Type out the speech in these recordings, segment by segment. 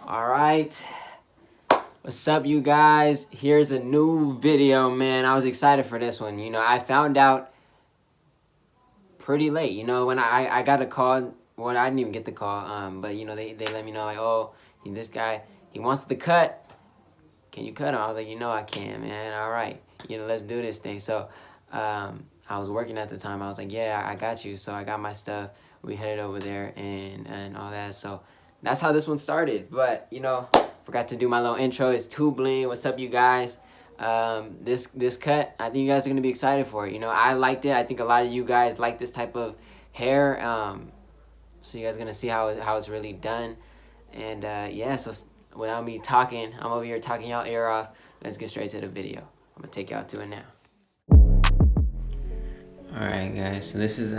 All right, what's up, you guys? Here's a new video, man. I was excited for this one. I found out pretty late. When I got a call. Well, I didn't even get the call. But they let me know, like, oh, this guy, he wants the cut. Can you cut him? I was like, I can, man. All right, let's do this thing. So, I was working at the time. I was like, yeah, I got you. So I got my stuff. We headed over there and all that. So that's how this one started. But forgot to do my little intro. It's Too Bling. What's up, you guys? This cut, I think you guys are gonna be excited for it. I liked it. I think a lot of you guys like this type of hair. So you guys are gonna see how it's really done. And yeah, so without me talking, I'm over here talking y'all ear off. Let's get straight to the video. I'm gonna take y'all to it now. All right, guys. So this is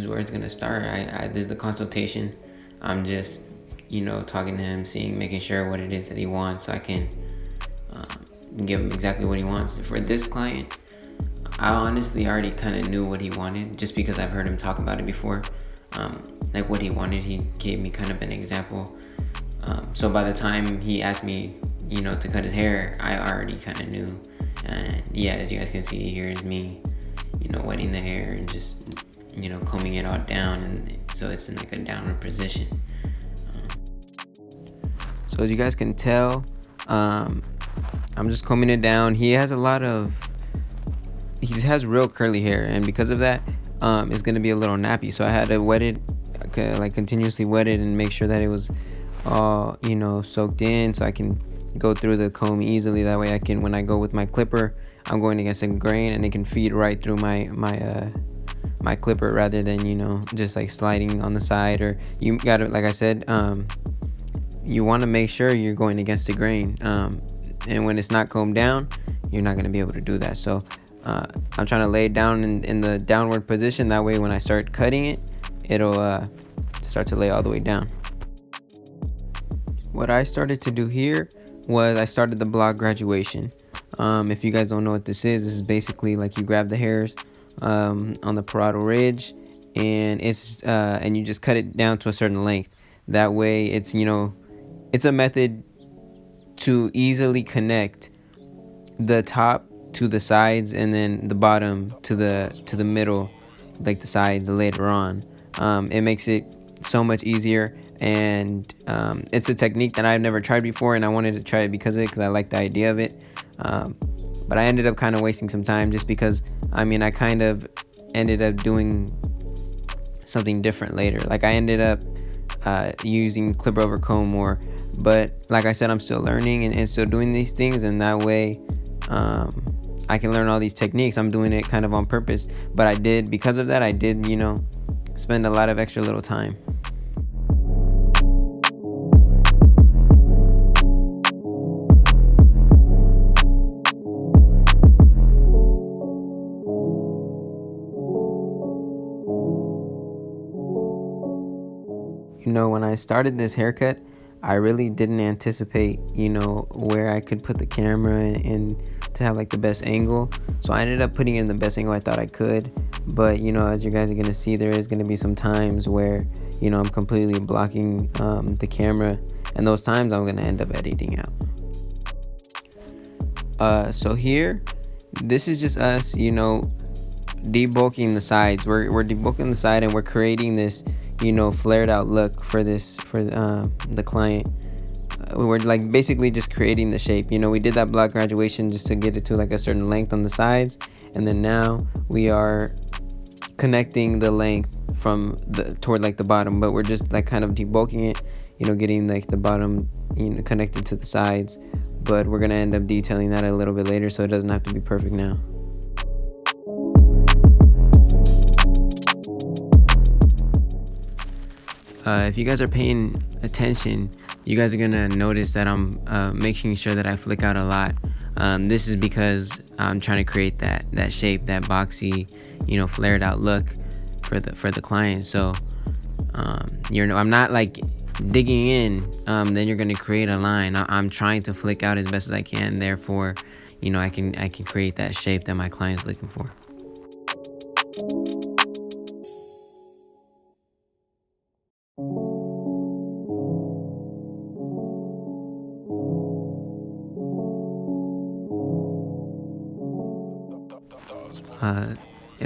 where it's gonna start. This is the consultation. I'm just talking to him, making sure what it is that he wants, so I can give him exactly what he wants. For this client, I honestly already kind of knew what he wanted, just because I've heard him talk about it before. Like what he wanted, he gave me kind of an example. So by the time he asked me, to cut his hair, I already kind of knew. And yeah, as you guys can see, here's me, wetting the hair and just, combing it all down, and so it's in like a downward position. So as you guys can tell, I'm just combing it down. He has real curly hair, and because of that, it's gonna be a little nappy. So I had to wet it, like continuously wet it, and make sure that it was all soaked in, so I can go through the comb easily. That way I can, when I go with my clipper, I'm going against a grain, and it can feed right through my clipper, rather than just like sliding on the side. Or you gotta, like I said, you want to make sure you're going against the grain, and when it's not combed down, you're not going to be able to do that. So I'm trying to lay it down in the downward position. That way when I start cutting it, it'll start to lay all the way down. What I started to do here was I started the block graduation. If you guys don't know what this is basically like you grab the hairs on the parietal ridge, and and you just cut it down to a certain length. That way it's it's a method to easily connect the top to the sides, and then the bottom to the middle, like the sides later on. It makes it so much easier, and it's a technique that I've never tried before, and I wanted to try it because of it, because I like the idea of it. But I ended up kind of wasting some time, just because I kind of ended up doing something different later. Like I ended up using clipper over comb more, but like I said, I'm still learning and still doing these things, and that way I can learn all these techniques. I'm doing it kind of on purpose, but because of that I did spend a lot of extra little time. When I started this haircut, I really didn't anticipate, where I could put the camera and to have like the best angle. So I ended up putting in the best angle I thought I could. But, as you guys are going to see, there is going to be some times where, I'm completely blocking the camera. And those times I'm going to end up editing out. So here, this is just us, debulking the sides. We're debulking the side, and we're creating this flared out look for the client. We're like basically just creating the shape. We did that block graduation just to get it to like a certain length on the sides, and then now we are connecting the length from toward like the bottom, but we're just like kind of debulking it, getting like the bottom connected to the sides. But we're gonna end up detailing that a little bit later, so it doesn't have to be perfect now. If you guys are paying attention, you guys are gonna notice that I'm making sure that I flick out a lot. This is because I'm trying to create that shape, that boxy, flared out look for the client. So I'm not like digging in, then you're gonna create a line. I'm trying to flick out as best as I can. Therefore, I can create that shape that my client's looking for. And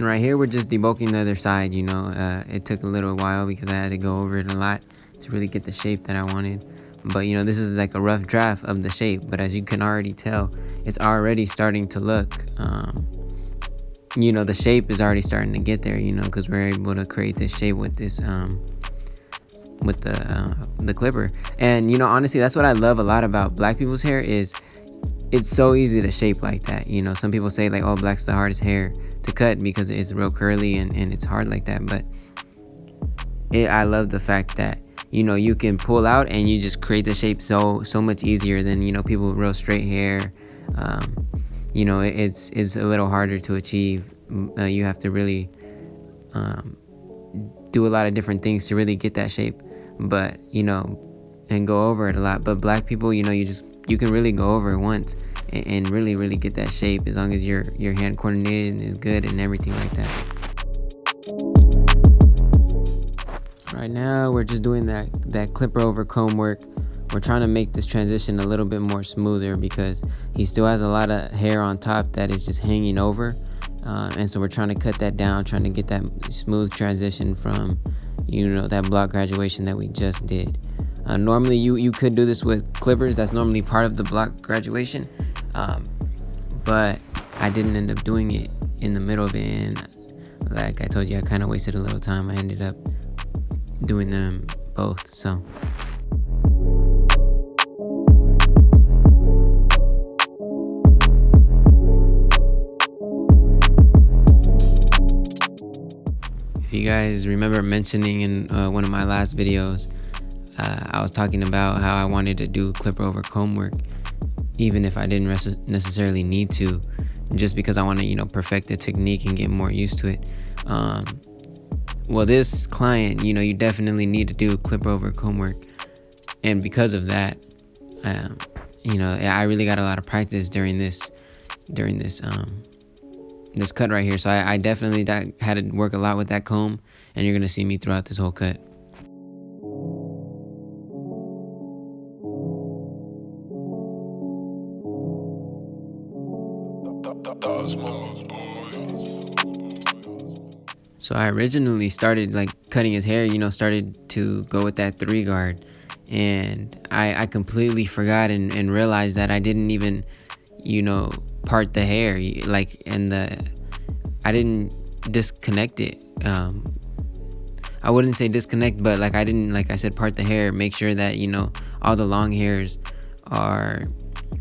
right here we're just debulking the other side. It took a little while because I had to go over it a lot to really get the shape that I wanted. But this is like a rough draft of the shape, but as you can already tell, it's already starting to look, the shape is already starting to get there, because we're able to create this shape with this with the clipper. And honestly, that's what I love a lot about black people's hair, is it's so easy to shape like that. Some people say like, oh, black's the hardest hair to cut because it's real curly and it's hard like that. But I love the fact that you can pull out and you just create the shape so much easier than people with real straight hair. It's a little harder to achieve. You have to really do a lot of different things to really get that shape, but and go over it a lot. But black people, you can really go over it once and really get that shape, as long as your hand coordinated is good and everything like that. Right now we're just doing that clipper over comb work. We're trying to make this transition a little bit more smoother because he still has a lot of hair on top that is just hanging over, and so we're trying to cut that down, trying to get that smooth transition from that block graduation that we just did. Normally you could do this with clippers. That's normally part of the block graduation, but I didn't end up doing it in the middle of it, and like I told you, I kind of wasted a little time. I ended up doing them both. So if you guys remember mentioning in one of my last videos, I was talking about how I wanted to do clipper over comb work even if I didn't necessarily need to, just because I want to perfect the technique and get more used to it. Well, this client, you definitely need to do clipper over comb work, and because of that, I really got a lot of practice during this this cut right here. So I definitely had to work a lot with that comb, and you're gonna see me throughout this whole cut. So I originally started like cutting his hair, started to go with that 3 guard, and I completely forgot and realized that I didn't even, part the hair, I didn't disconnect it. I wouldn't say disconnect, but I didn't, like I said, part the hair, make sure that, all the long hairs are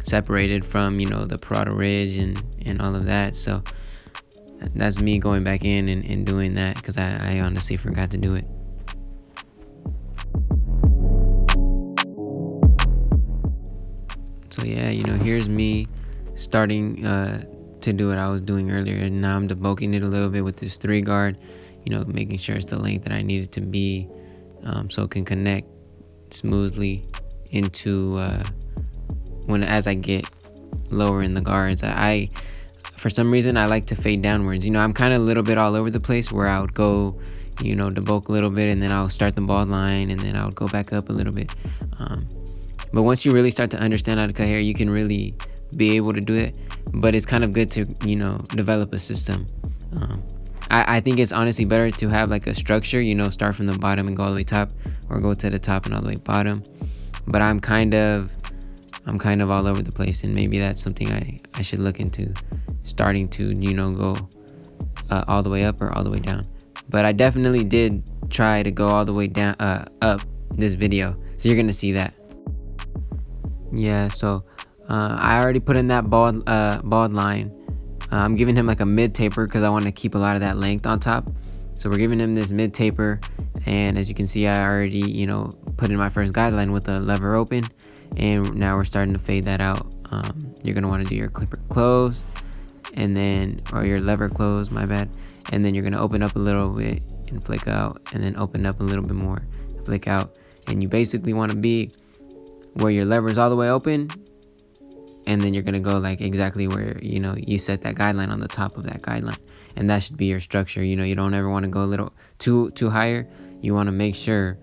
separated from, the parietal ridge and all of that. So that's me going back in and doing that, because I honestly forgot to do it. So yeah, here's me starting to do what I was doing earlier, and now I'm debulking it a little bit with this 3 guard, making sure it's the length that I need it to be, so it can connect smoothly into as I get lower in the guards. I for some reason I like to fade downwards. I'm kind of a little bit all over the place, where I would go, debulk a little bit, and then I'll start the bald line, and then I would go back up a little bit. But once you really start to understand how to cut hair, you can really be able to do it. But it's kind of good to, develop a system. I think it's honestly better to have like a structure, start from the bottom and go all the way top, or go to the top and all the way bottom. But I'm kind of all over the place, and maybe that's something I should look into, starting to, go all the way up or all the way down. But I definitely did try to go all the way down, up this video, so you're gonna see that. Yeah, so I already put in that bald line. I'm giving him like a mid taper because I want to keep a lot of that length on top. So we're giving him this mid taper, and as you can see, I already put in my first guideline with the lever open, and now we're starting to fade that out. You're gonna want to do your clipper closed, and then, or your lever closed, my bad, and then you're gonna open up a little bit and flick out, and then open up a little bit more, flick out, and you basically want to be where your lever is all the way open, and then you're gonna go like exactly where you set that guideline on the top of that guideline, and that should be your structure. You don't ever want to go a little too higher. You want to make sure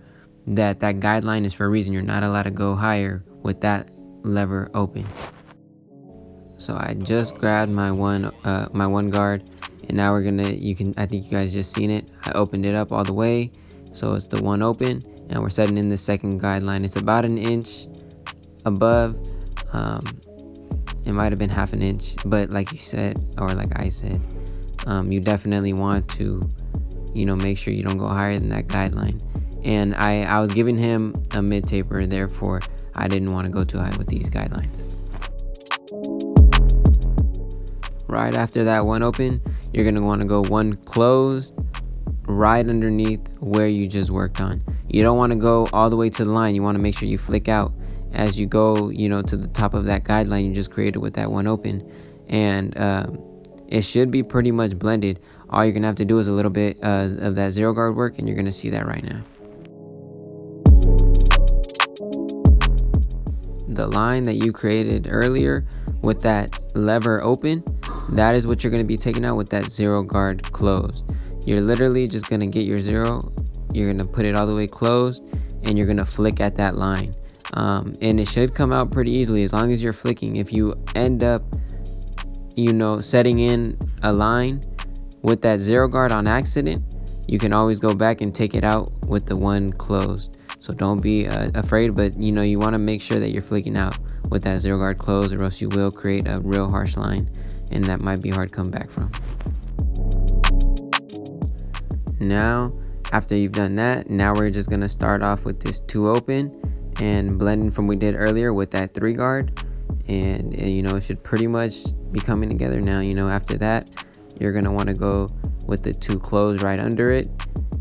that guideline is for a reason. You're not allowed to go higher with that lever open. So I just grabbed my one guard, And now we're gonna, I think you guys just seen it. I opened it up all the way, so it's the one open, and we're setting in the second guideline. It's about an inch above. It might have been half an inch, but like you said, or like I said, you definitely want to, make sure you don't go higher than that guideline. And I was giving him a mid taper, therefore I didn't want to go too high with these guidelines. Right after that one open, you're going to want to go one closed right underneath where you just worked on. You don't want to go all the way to the line. You want to make sure you flick out as you go, to the top of that guideline you just created with that one open. And it should be pretty much blended. All you're going to have to do is a little bit of that zero guard work, and you're going to see that right now. The line that you created earlier with that lever open, that is what you're going to be taking out with that zero guard closed. You're literally just going to get your zero, you're going to put it all the way closed, and you're going to flick at that line. And it should come out pretty easily as long as you're flicking. If you end up, setting in a line with that zero guard on accident, you can always go back and take it out with the one closed. So don't be afraid, but you want to make sure that you're flicking out with that zero guard closed, or else you will create a real harsh line, and that might be hard to come back from. Now, after you've done that, now we're just going to start off with this two open and blending from we did earlier with that three guard. And it should pretty much be coming together now. After that, you're going to want to go with the two closed right under it.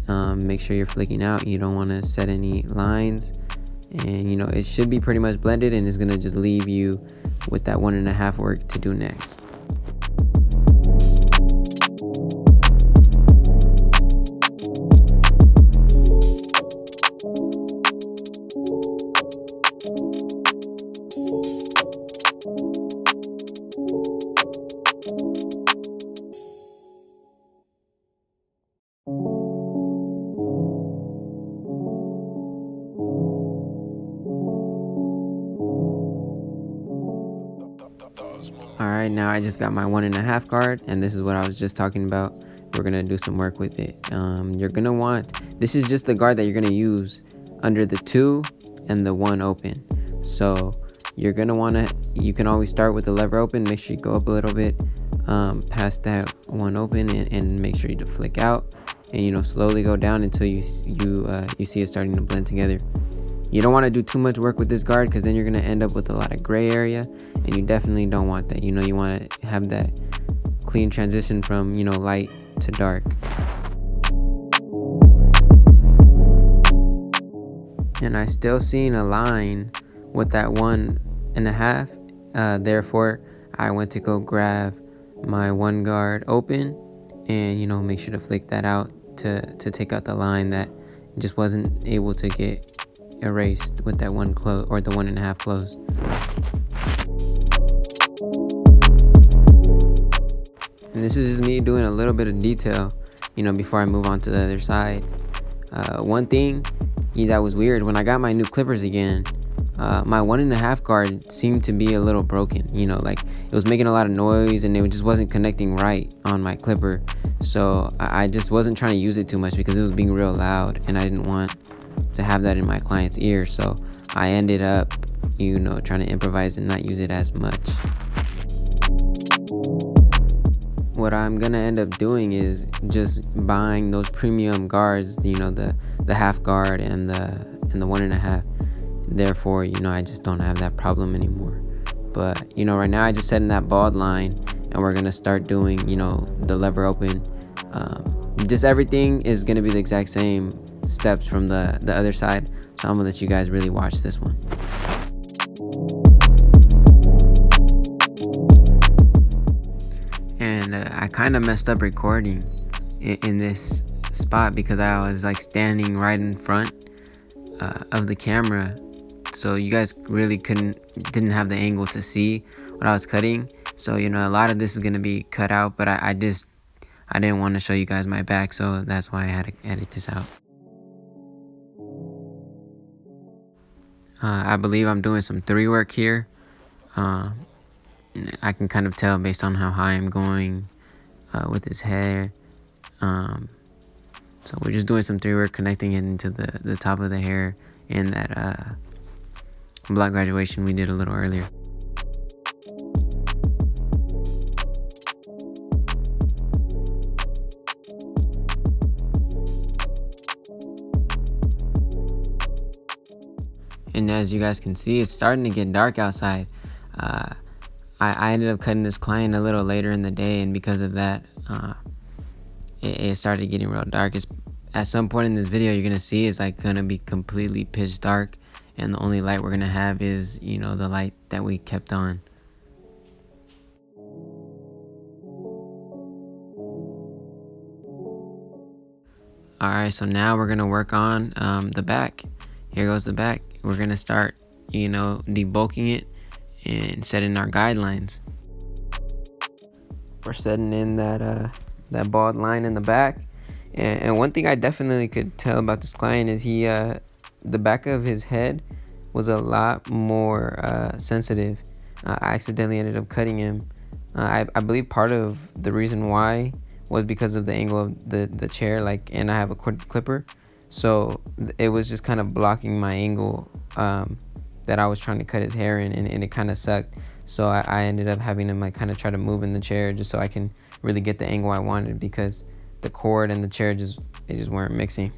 Make sure you're flicking out. You don't want to set any lines, and it should be pretty much blended, and it's going to just leave you with that 1.5 work to do next. Alright, now I just got my 1.5 guard, and this is what I was just talking about. We're gonna do some work with it. You're gonna want, this is just the guard that you're gonna use under the 2 and the 1 open. So you're gonna wanna, you can always start with the lever open. Make sure you go up a little bit past that 1 open, and make sure you flick out, and slowly go down until you see it starting to blend together. You don't want to do too much work with this guard, because then you're going to end up with a lot of gray area, and you definitely don't want that. You want to have that clean transition from, light to dark. And I still seen a line with that 1.5. Therefore, I went to go grab my 1 guard open, and, make sure to flick that out to take out the line that just wasn't able to get erased with that 1 close, or the 1.5 closed. And this is just me doing a little bit of detail, before I move on to the other side. One thing that was weird, when I got my new clippers again, my 1.5 guard seemed to be a little broken. Like it was making a lot of noise, and it just wasn't connecting right on my clipper. So I just wasn't trying to use it too much, because it was being real loud, and I didn't want to have that in my client's ear. So I ended up, trying to improvise and not use it as much. What I'm gonna end up doing is just buying those premium guards, the half guard and the 1.5. Therefore, I just don't have that problem anymore. But right now I just set in that bald line, and we're gonna start doing the lever open. Just everything is gonna be the exact same steps from the other side, so I'm gonna let you guys really watch this one. And I kind of messed up recording in this spot, because I was like standing right in front of the camera, so you guys really didn't have the angle to see what I was cutting. So a lot of this is gonna be cut out, but I didn't want to show you guys my back, so that's why I had to edit this out. I believe I'm doing some 3 work here. I can kind of tell based on how high I'm going with his hair. So we're just doing some 3D work, connecting it into the top of the hair and that block graduation we did a little earlier. And as you guys can see, it's starting to get dark outside. I ended up cutting this client a little later in the day, and because of that, it started getting real dark. At some point in this video, you're gonna see it's like gonna be completely pitch dark, and the only light we're gonna have is, you know, the light that we kept on. Alright, so now we're gonna work on the back. Here goes the back. We're gonna start, you know, debulking it and setting our guidelines. We're setting in that bald line in the back. And one thing I definitely could tell about this client is the back of his head was a lot more sensitive. I accidentally ended up cutting him. I believe part of the reason why was because of the angle of the chair, like, and I have a clipper, so it was just kind of blocking my angle that I was trying to cut his hair in, and it kind of sucked. So I ended up having him like kind of try to move in the chair just so I can really get the angle I wanted, because the cord and the chair just weren't mixing.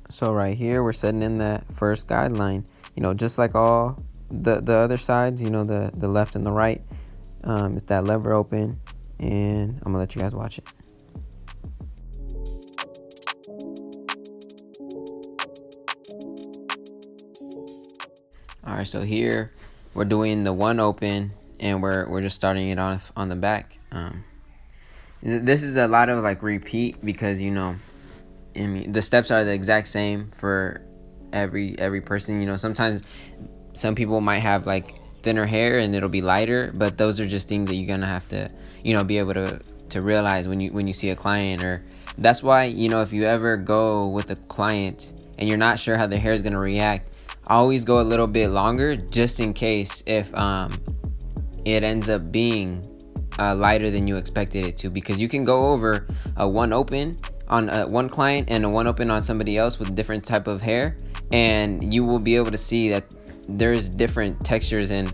So right here, we're setting in that first guideline, you know, just like all the other sides, you know, the left and the right. It's that lever open, and I'm gonna let you guys watch it. All right, so here we're doing the one open, and we're just starting it off on the back. This is a lot of like repeat, because, you know, I mean, the steps are the exact same for every person. You know, sometimes some people might have like thinner hair and it'll be lighter, but those are just things that you're gonna have to, you know, be able to realize when you see a client. Or that's why, you know, if you ever go with a client and you're not sure how their hair is gonna react, always go a little bit longer, just in case if it ends up being lighter than you expected it to, because you can go over a one open on one client and a one open on somebody else with different type of hair, and you will be able to see that there's different textures, and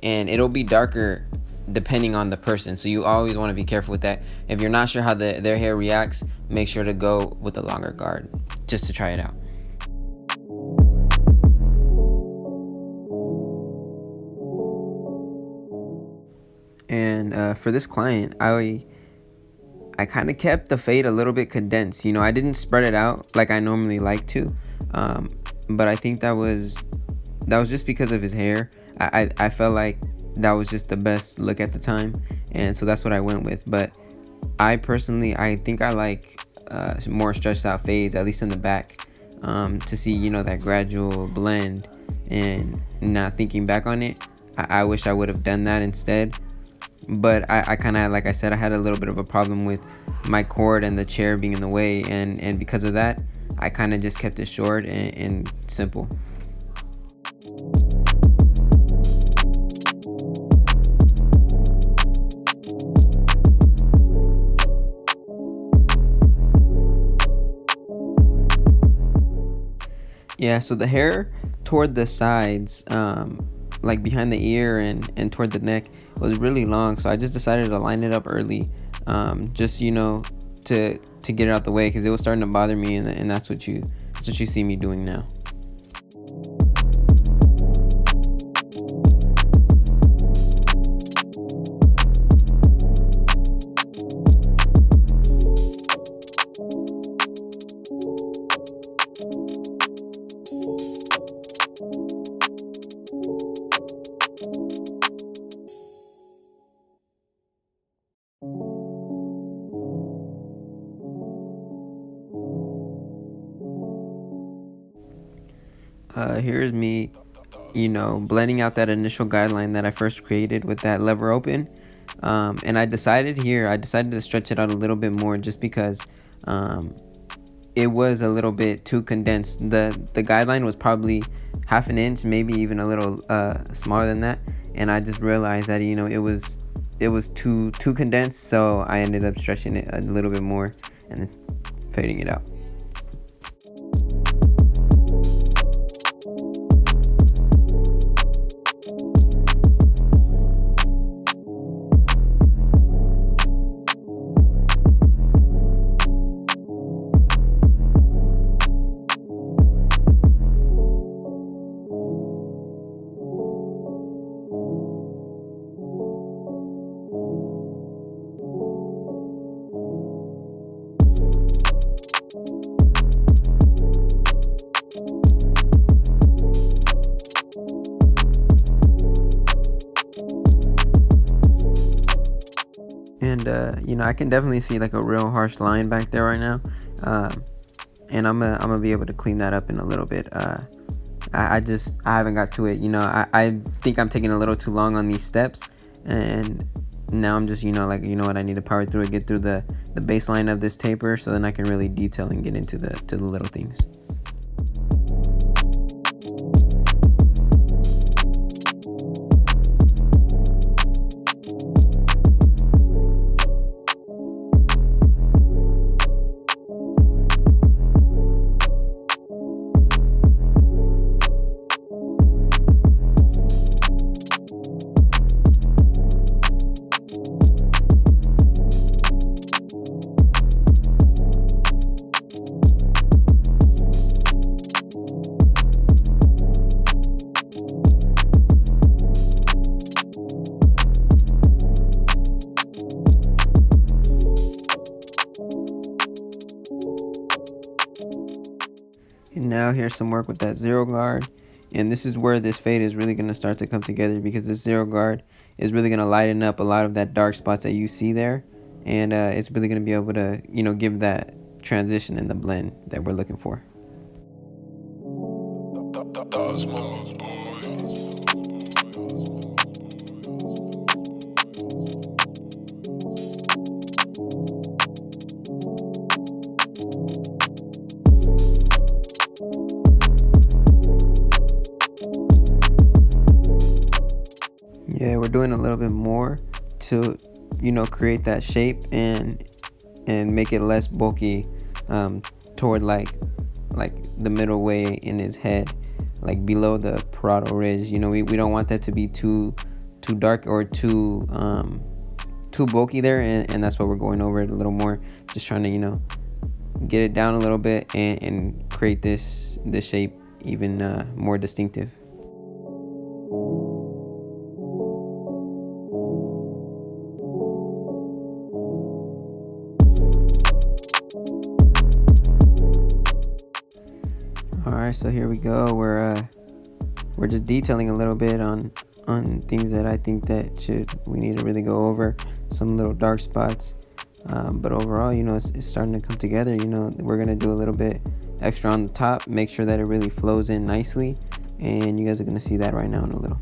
it'll be darker depending on the person. So you always want to be careful with that. If you're not sure how their hair reacts, make sure to go with a longer guard just to try it out. And for this client, I kind of kept the fade a little bit condensed. You know, I didn't spread it out like I normally like to, but I think that was just because of his hair. I felt like that was just the best look at the time, and so that's what I went with. But I personally, I think I like more stretched out fades, at least in the back, to see, you know, that gradual blend. And now thinking back on it, I wish I would have done that instead. But I kind of, like I said, I had a little bit of a problem with my cord and the chair being in the way, and because of that, I kind of just kept it short and simple. Yeah, so the hair toward the sides, like behind the ear and toward the neck, was really long, so I just decided to line it up early, just, you know, to get it out the way, because it was starting to bother me, and that's what you see me doing now. Here's me, you know, blending out that initial guideline that I first created with that lever open. And I decided to stretch it out a little bit more just because it was a little bit too condensed. The guideline was probably half an inch, maybe even a little smaller than that, and I just realized that it was too condensed, so I ended up stretching it a little bit more and then fading it out. And I can definitely see like a real harsh line back there right now, and I'm gonna be able to clean that up in a little bit. I haven't got to it. I think I'm taking a little too long on these steps, and now I'm just like, what, I need to power through it, get through the baseline of this taper, so then I can really detail and get into the little things. And now here's some work with that zero guard. And this is where this fade is really going to start to come together, because this zero guard is really going to lighten up a lot of that dark spots that you see there. And it's really going to be able to, give that transition in the blend that we're looking for. Yeah, we're doing a little bit more to, create that shape and make it less bulky, toward like the middle way in his head, like below the parietal ridge. We don't want that to be too dark or too bulky there, and that's why we're going over it a little more, just trying to get it down a little bit and create this shape even more distinctive. Alright, so here we go. We're just detailing a little bit on things that I think that we need to really go over, some little dark spots. But overall, it's starting to come together. We're gonna do a little bit extra on the top, make sure that it really flows in nicely, and you guys are gonna see that right now in a little.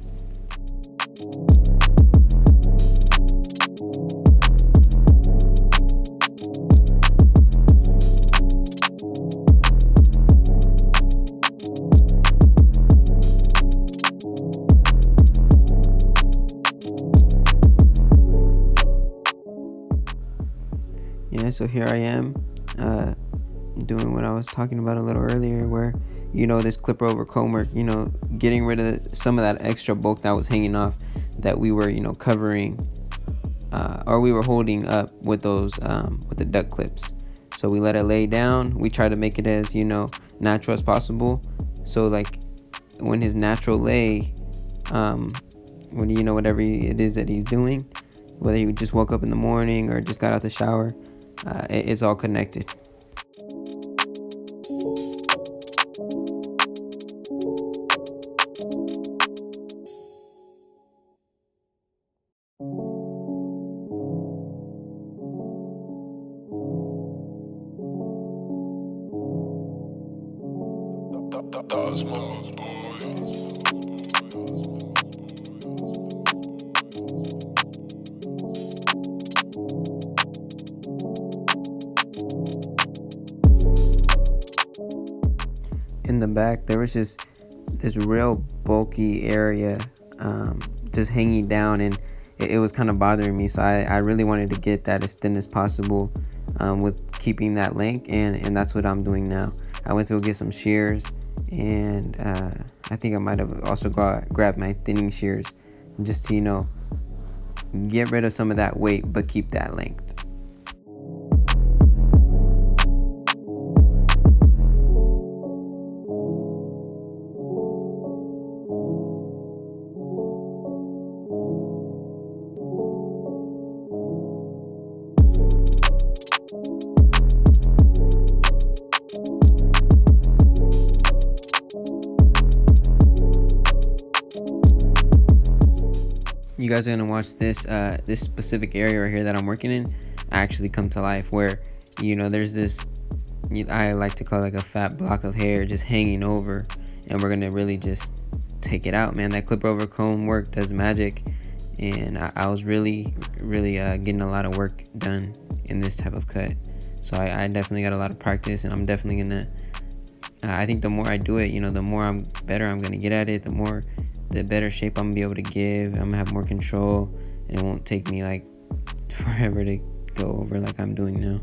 Yeah, so here I am doing what I was talking about a little earlier, where this clipper over comb work, getting rid of some of that extra bulk that was hanging off, that we were covering or we were holding up with those with the duck clips. So we let it lay down. We try to make it as natural as possible, so like when his natural lay, when whatever it is that he's doing, whether he just woke up in the morning or just got out the shower, it's all connected. That's mama's boy. the back, there was just this real bulky area just hanging down, and it was kind of bothering me. So I really wanted to get that as thin as possible with keeping that length, and that's what I'm doing now. I went to go get some shears, and I think I might have also grabbed my thinning shears just to, get rid of some of that weight but keep that length. You guys are gonna watch this specific area right here that I'm working in actually come to life, where there's this, I like to call it like a fat block of hair just hanging over, and we're gonna really just take it out, man. That clipper over comb work does magic, and I was really getting a lot of work done in this type of cut. So I definitely got a lot of practice, and I'm definitely gonna I think the more I do it, the more I'm gonna get at it, the better shape I'm gonna be able to give. I'm gonna have more control, and it won't take me like forever to go over like I'm doing now.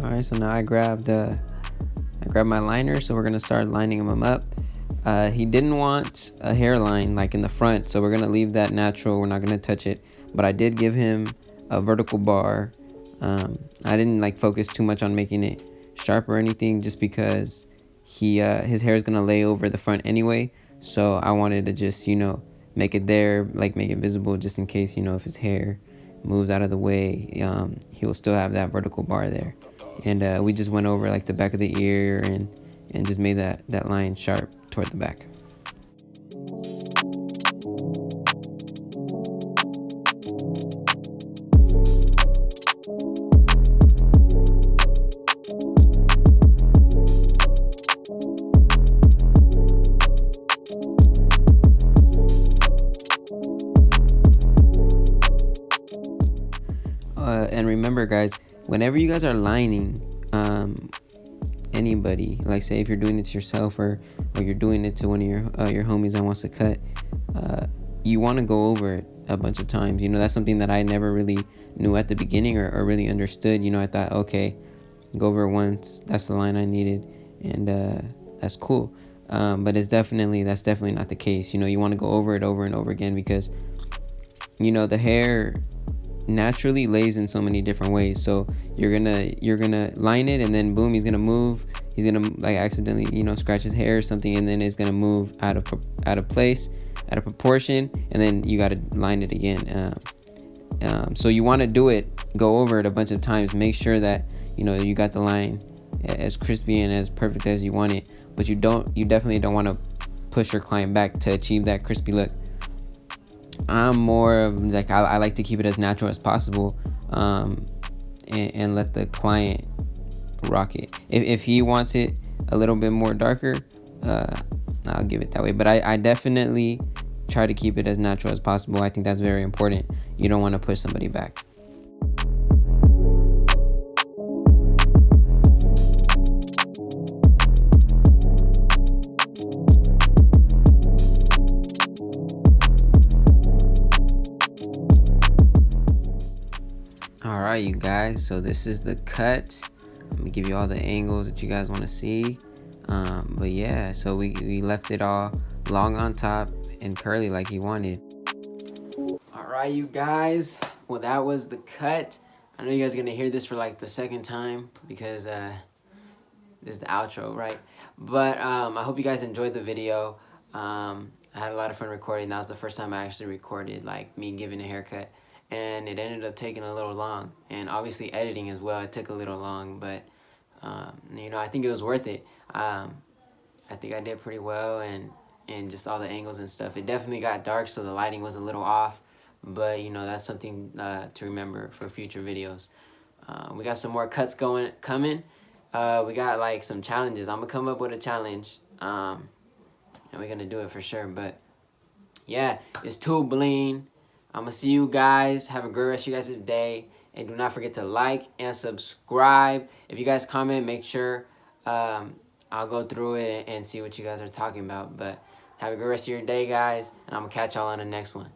All right, so now I grabbed my liner, so we're gonna start lining him up. He didn't want a hairline like in the front, so we're gonna leave that natural. We're not gonna touch it, but I did give him a vertical bar. I didn't like focus too much on making it sharp or anything, just because his hair is gonna lay over the front anyway. So I wanted to just make it there, like make it visible, just in case if his hair moves out of the way, he will still have that vertical bar there. And we just went over like the back of the ear and just made that line sharp toward the back. And remember, guys, whenever you guys are lining anybody, like say if you're doing it to yourself or you're doing it to one of your homies that wants to cut, you want to go over it a bunch of times. That's something that I never really knew at the beginning or really understood. I thought, okay, go over it once, that's the line I needed, and that's cool. But that's definitely not the case. You want to go over it over and over again, because the hair naturally lays in so many different ways. So you're gonna line it, and then boom, he's gonna move. He's gonna like accidentally scratch his hair or something, and then it's gonna move out of place, out of proportion, and then you gotta line it again. So you want to go over it a bunch of times. Make sure that you got the line as crispy and as perfect as you want it, but you definitely don't want to push your client back to achieve that crispy look. I'm more of like, I like to keep it as natural as possible, and let the client rock it. If he wants it a little bit more darker, I'll give it that way. But I definitely try to keep it as natural as possible. I think that's very important. You don't want to push somebody back. Alright, you guys, so this is the cut. I'm gonna give you all the angles that you guys want to see. But yeah, so we left it all long on top and curly like he wanted. Alright, you guys, well, that was the cut. I know you guys are gonna hear this for like the second time, because this is the outro, right? But I hope you guys enjoyed the video. I had a lot of fun recording. That was the first time I actually recorded like me giving a haircut, and it ended up taking a little long, and obviously editing as well, it took a little long, but I think it was worth it. I think I did pretty well, and just all the angles and stuff. It definitely got dark, so the lighting was a little off, but that's something to remember for future videos. We got some more cuts coming, we got like some challenges. I'm gonna come up with a challenge, and we're gonna do it for sure. But yeah, it's Too Bling. I'm gonna see you guys. Have a great rest of you guys' day, and do not forget to like and subscribe. If you guys comment, make sure I'll go through it and see what you guys are talking about. But have a great rest of your day, guys, and I'm gonna catch y'all on the next one.